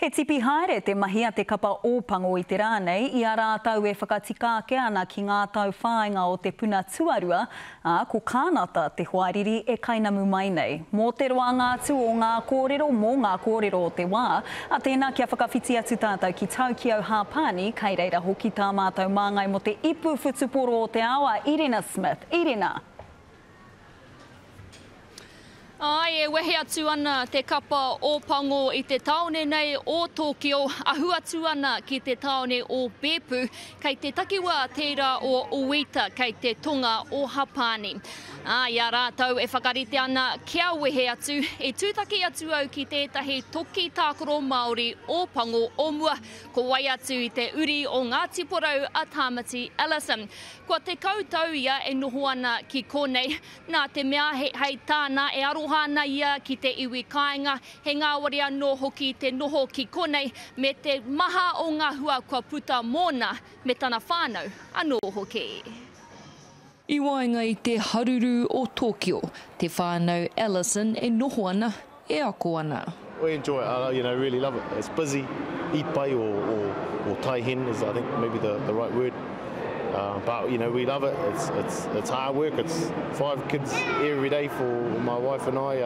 He tipi haere te mahia te kapa ōpango i te rānei, i a rātau e whakatikāke ana ki ngā tau whāinga o te puna tuarua, ko kānata te hoariri e kainamu mai nei. Mō te roa ngātu o ngā kōrero mō ngā kōrero o te wā, a tēnā kia whakawhiti atu tātou ki Taukiau Hāpani, kei reira hoki tā mātou māngai mo te ipu whutuporo o te awa, Irina Smith. Irina. Ai, e wehe atu ana te kapa ōpango i te taone nei o Tokyo, ahu atu ana ki te taone o Beppu, kei te takiwa tērā o Uita, kei te tonga o Hapani. Ia rātau e whakarite ana kia wehe atu, e tūtaki atu au ki tētahi toki tākoro Māori ōpango o mua, ko wai atu i te uri o Ngāti Porou a Tāmati Ellison. Kua te kautau ia e noho ana ki konei, nā te mea hei tāna e arohana ia ki te iwi kāinga, he ngāwari anō hoki te noho ki konei, me te maha o ngā hua kua puta mōna me tana whānau anō hoki. I waenga i te haruru o Tokyo, te whānau Ellison e noho ana e ako ana. We enjoy it, really love it. It's busy, eat pai or tai hen is I think maybe the right word. But we love it. It's hard work. It's 5 kids every day for my wife and I.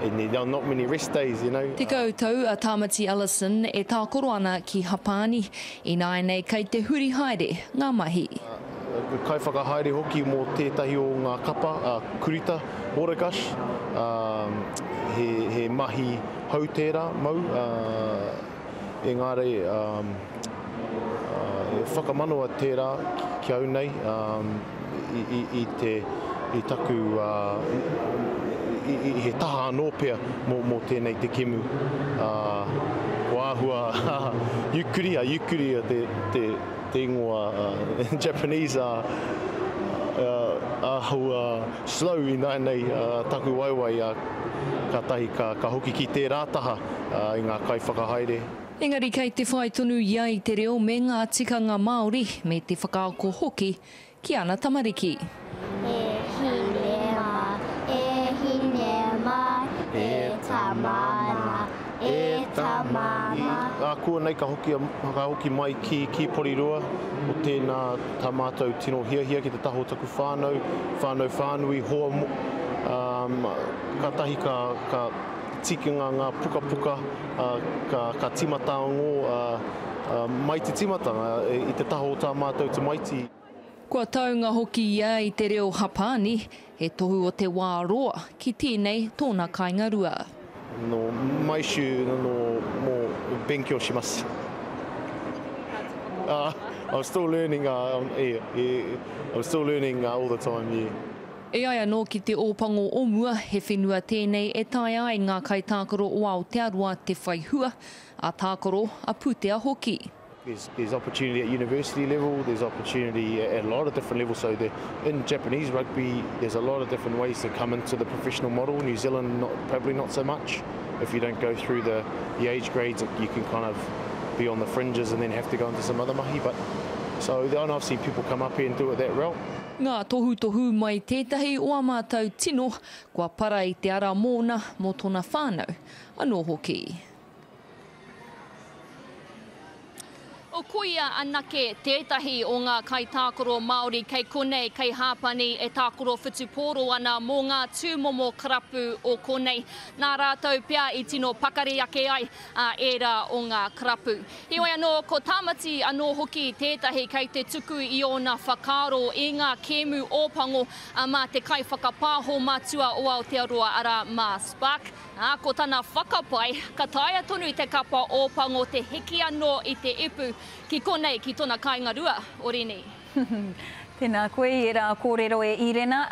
And there are not many rest days, Te kautau a Tāmati Ellison e tākoro ana ki Hapani, i nai nei kei te huri haere ngā mahi. Kai whakahaere hoki mō tētahi o ngā kapa, kurita, Horagash, he mahi hau tērā mau, engāre whakamanoa tērā ki au nei i taku i he taha anō pea mō tēnei te kemu. Wāhua yukuri te ingoa Japanese slow i nei taku waiwai ka tahi ka hoki ki te rātaha i ngā kai whakahaere. Engari kei te whai tonu ia i te reo me ngā tikanga Māori me te whakaako hoki ki ana tamariki. E hilema, e hinema, e tamana, e tamana. Kua nei ka hoki mai ki Porirua o tēnā tā mātou tino hia ki te taho taku whānui, hoa ka tahi ka tikinga ngā puka, ka timatango, mai te timatanga i te taho tā mātou te maiti. Kua taunga hoki ia i te reo Hapani, he tohu o te wā roa ki tēnei tōna kaingarua. No maishu no benkyo shimasu. I'm still learning. I'm still learning all the time. Yeah. E ai anō ki te ōpango o mua, he whenua tēnei e tai ai ngā kai tākoro o Aotearoa te whaihua, a tākoro a Pūtea hoki. There's opportunity at university level, there's opportunity at a lot of different levels. So in Japanese rugby, there's a lot of different ways to come into the professional model. New Zealand, probably not so much. If you don't go through the age grades, you can kind of be on the fringes and then have to go into some other mahi. So I've seen people come up here and do it that route. Ngā tohu mai tētahi o a mātou tino, kua para i te ara mōna mō tōna whānau, anō hoki. O koia anake tētahi o ngā kai tākoro Māori kei konei, kei Hāpani e tākoro whutupōro ana mō ngā tūmomo karapu o konei. Nā rātou pia i tino pakari ake ai era o ngā karapu. Ioi anō, ko Tāmati anō hoki tētahi kei te tuku i ona whakaro i ngā kēmu ōpango mā te kai whakapāho mātua o Aotearoa ara mā Spark. Ko tana whakapai, ka taia tonu i te kapa ōpango te hiki anō i te ipu ki konei ki tōna kaingarua, Orini. Tēnā koe i rā kōrero e Irena.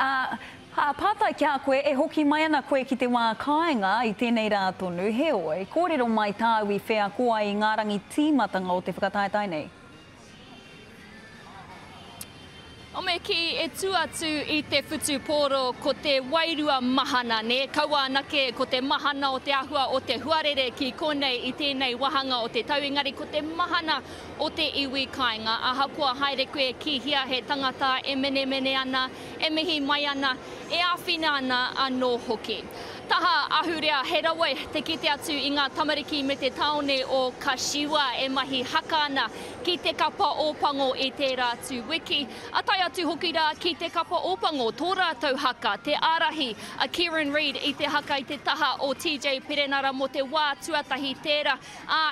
Pātai ki a koe e hoki mai ana koe ki te wā kāinga i tēnei rā tonu. He oi, kōrero mai tāu i whea koa i ngā rangi tīmatanga o te whakataetai nei. Ome ki e tuatu i te whutupōro ko te wairua mahana, ne? Kaua anake ko te mahana o te ahua o te huarere ki konei i tēnei wahanga o te tau, engari ko te mahana o te iwi kāinga. Ahakoa haere koe ki hia he tangata e mene ana, e mihi mai ana, e awhina ana anō hoki. Taha ahurea he rawe te kite atu I ngā tamariki me te taone o Kashiwa e mahi hakana ki te kapa ōpango I te rātu wiki. A tai atu hoki rā ki te kapa ōpango tō rātou haka, te ārahi a Kieran Reid I te haka I te taha o TJ Perenara mo te wā tuatahi tērā.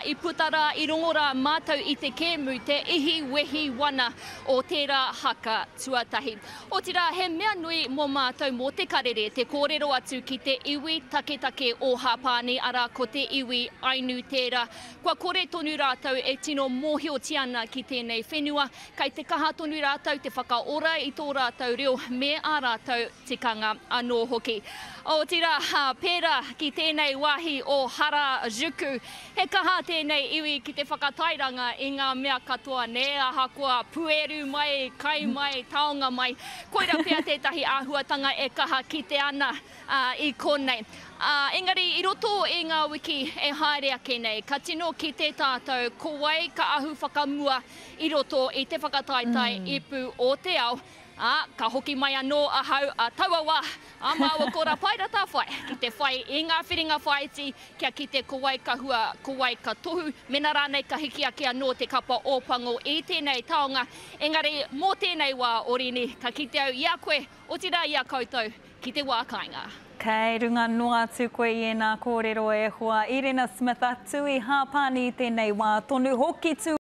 I putara I rongora mātou I te kēmu te ihi wehi wana o tērā haka tuatahi. O tira he mea nui mō mātou mō te karere te kōrero atu ki te iwi take o Hapani ara ko te iwi ainu tērā. Kua kore tonu rātou e tino mōhio ana ki tēnei whenua, kai te kaha tonu rātou te whakaora I tō rātou reo me ā rātou tikanga anō hoki. O tira, pērā ki tēnei wāhi o Harajuku, he kaha tēnei iwi ki te whakatairanga I ngā mea katoa, ne aha kua pueru mai, kai mai, taonga mai, koira pia tētahi āhuatanga e kaha ki te ana I konei. Engari, I roto I ngā wiki e haere ake nei, ka tino ki te tātou, ko wai ka ahu whakamua I roto I te whakataitai ipu o te ao, ka hoki mai anō a hau a taua wā, a māua kora paira tā whai, ki te whai I ngā whiringa whaiti, kia ki te ko wai ka hua, ko wai ka tohu, mena rānei ka hiki ake anō te kapa ōpango I tēnei taonga. Engari, mō tēnei wā orini, ka kite au I a koe, o tira I a koutou, ki te wā kainga. Kei runga noa atu koe I nā kōrero e hoa Irina Smith atu I Hapani tēnei wā tonu hoki tu